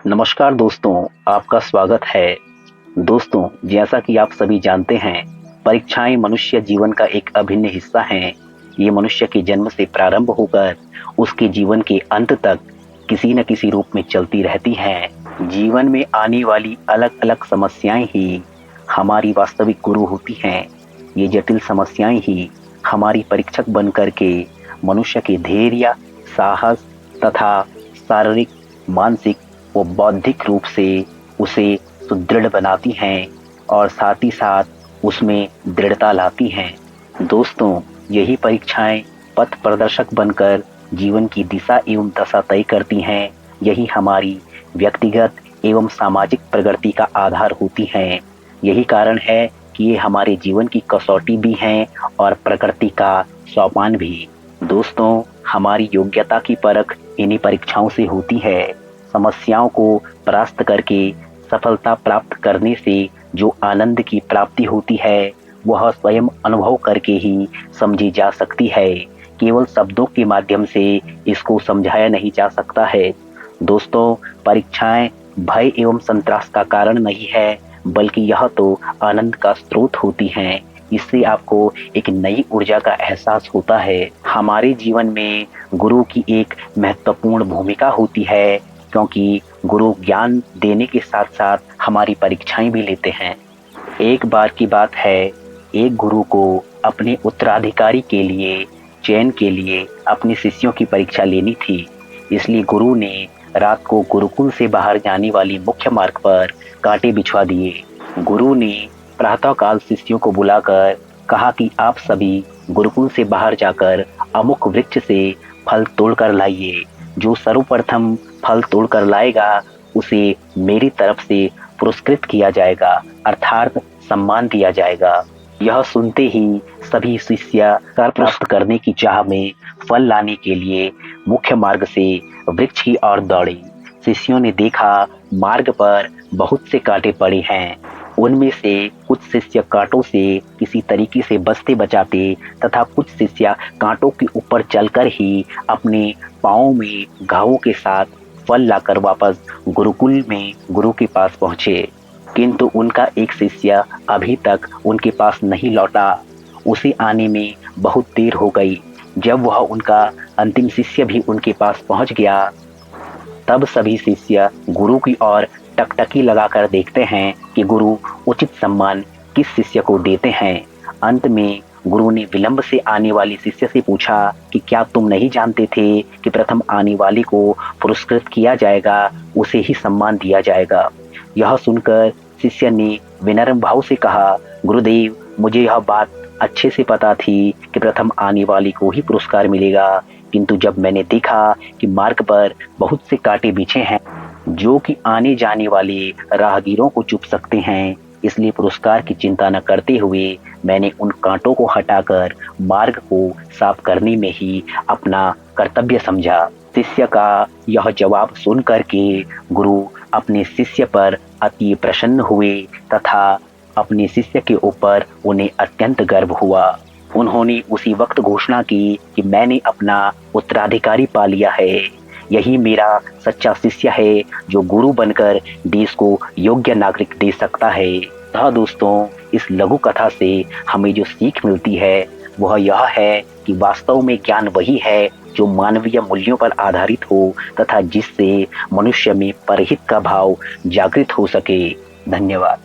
नमस्कार दोस्तों, आपका स्वागत है। दोस्तों, जैसा कि आप सभी जानते हैं, परीक्षाएं मनुष्य जीवन का एक अभिन्न हिस्सा हैं। ये मनुष्य के जन्म से प्रारंभ होकर उसके जीवन के अंत तक किसी न किसी रूप में चलती रहती हैं। जीवन में आने वाली अलग अलग समस्याएं ही हमारी वास्तविक गुरु होती हैं। ये जटिल समस्याएं ही हमारी परीक्षक बन करके मनुष्य के धैर्य, साहस तथा शारीरिक, मानसिक वो बौद्धिक रूप से उसे सुदृढ़ बनाती हैं और साथ ही साथ उसमें दृढ़ता लाती हैं। दोस्तों, यही परीक्षाएं पथ प्रदर्शक बनकर जीवन की दिशा एवं दशा तय करती हैं। यही हमारी व्यक्तिगत एवं सामाजिक प्रगति का आधार होती हैं। यही कारण है कि ये हमारे जीवन की कसौटी भी हैं और प्रकृति का सोपान भी। दोस्तों, हमारी योग्यता की परख इन्हीं परीक्षाओं से होती है। समस्याओं को परास्त करके सफलता प्राप्त करने से जो आनंद की प्राप्ति होती है, वह स्वयं अनुभव करके ही समझी जा सकती है। केवल शब्दों के माध्यम से इसको समझाया नहीं जा सकता है। दोस्तों, परीक्षाएं भय एवं संतरास का कारण नहीं है, बल्कि यह तो आनंद का स्रोत होती हैं। इससे आपको एक नई ऊर्जा का एहसास होता है। हमारे जीवन में गुरु की एक महत्वपूर्ण भूमिका होती है, क्योंकि गुरु ज्ञान देने के साथ साथ हमारी परीक्षाएं भी लेते हैं। एक बार की बात है, एक गुरु को अपने उत्तराधिकारी के लिए चयन के लिए अपने शिष्यों की परीक्षा लेनी थी। इसलिए गुरु ने रात को गुरुकुल से बाहर जाने वाली मुख्य मार्ग पर कांटे बिछवा दिए। गुरु ने प्रातःकाल शिष्यों को बुलाकर कहा कि आप सभी गुरुकुल से बाहर जाकर अमुक वृक्ष से फल तोड़कर लाइए। जो सर्वप्रथम फल तोड़कर लाएगा उसे मेरी तरफ से पुरस्कृत किया जाएगा, अर्थात सम्मान दिया जाएगा। यह सुनते ही सभी शिष्य कर प्राप्त करने की चाह में फल लाने के लिए मुख्य मार्ग से वृक्ष की ओर दौड़े। शिष्यों ने देखा मार्ग पर बहुत से कांटे पड़े हैं। उनमें से कुछ शिष्य कांटों से किसी तरीके से बचते बचाते तथा कुछ शिष्य कांटों के ऊपर चलकर ही अपने पाँव में घावों के साथ फल लाकर वापस गुरुकुल में गुरु के पास पहुँचे। किंतु उनका एक शिष्य अभी तक उनके पास नहीं लौटा। उसे आने में बहुत देर हो गई। जब वह उनका अंतिम शिष्य भी उनके पास पहुँच गया, तब सभी शिष्य गुरु की ओर टकटकी लगाकर देखते हैं कि गुरु उचित सम्मान किस शिष्य को देते हैं। अंत में गुरु ने विलंब से आने वाले शिष्य से पूछा कि क्या तुम नहीं जानते थे कि प्रथम आने वाले को पुरस्कृत किया जाएगा, उसे ही सम्मान दिया जाएगा। यह सुनकर शिष्य ने विनम्र भाव से कहा, गुरुदेव, मुझे यह बात अच्छे से पता थी कि प्रथम आने वाले को ही पुरस्कार मिलेगा, किंतु जब मैंने देखा कि मार्ग पर बहुत से कांटे बिछे हैं जो कि आने जाने वाले राहगीरों को चुभ सकते हैं, इसलिए पुरस्कार की चिंता न करते हुए मैंने उन कांटों को हटाकर मार्ग को साफ करने में ही अपना कर्तव्य समझा। शिष्य का यह जवाब सुन करके गुरु अपने शिष्य पर अति प्रसन्न हुए तथा अपने शिष्य के ऊपर उन्हें अत्यंत गर्व हुआ। उन्होंने उसी वक्त घोषणा की कि मैंने अपना उत्तराधिकारी पा लिया है। यही मेरा सच्चा शिष्य है जो गुरु बनकर देश को योग्य नागरिक दे सकता है। दोस्तों, इस लघु कथा से हमें जो सीख मिलती है वह यह है कि वास्तव में ज्ञान वही है जो मानवीय मूल्यों पर आधारित हो तथा जिससे मनुष्य में परहित का भाव जागृत हो सके। धन्यवाद।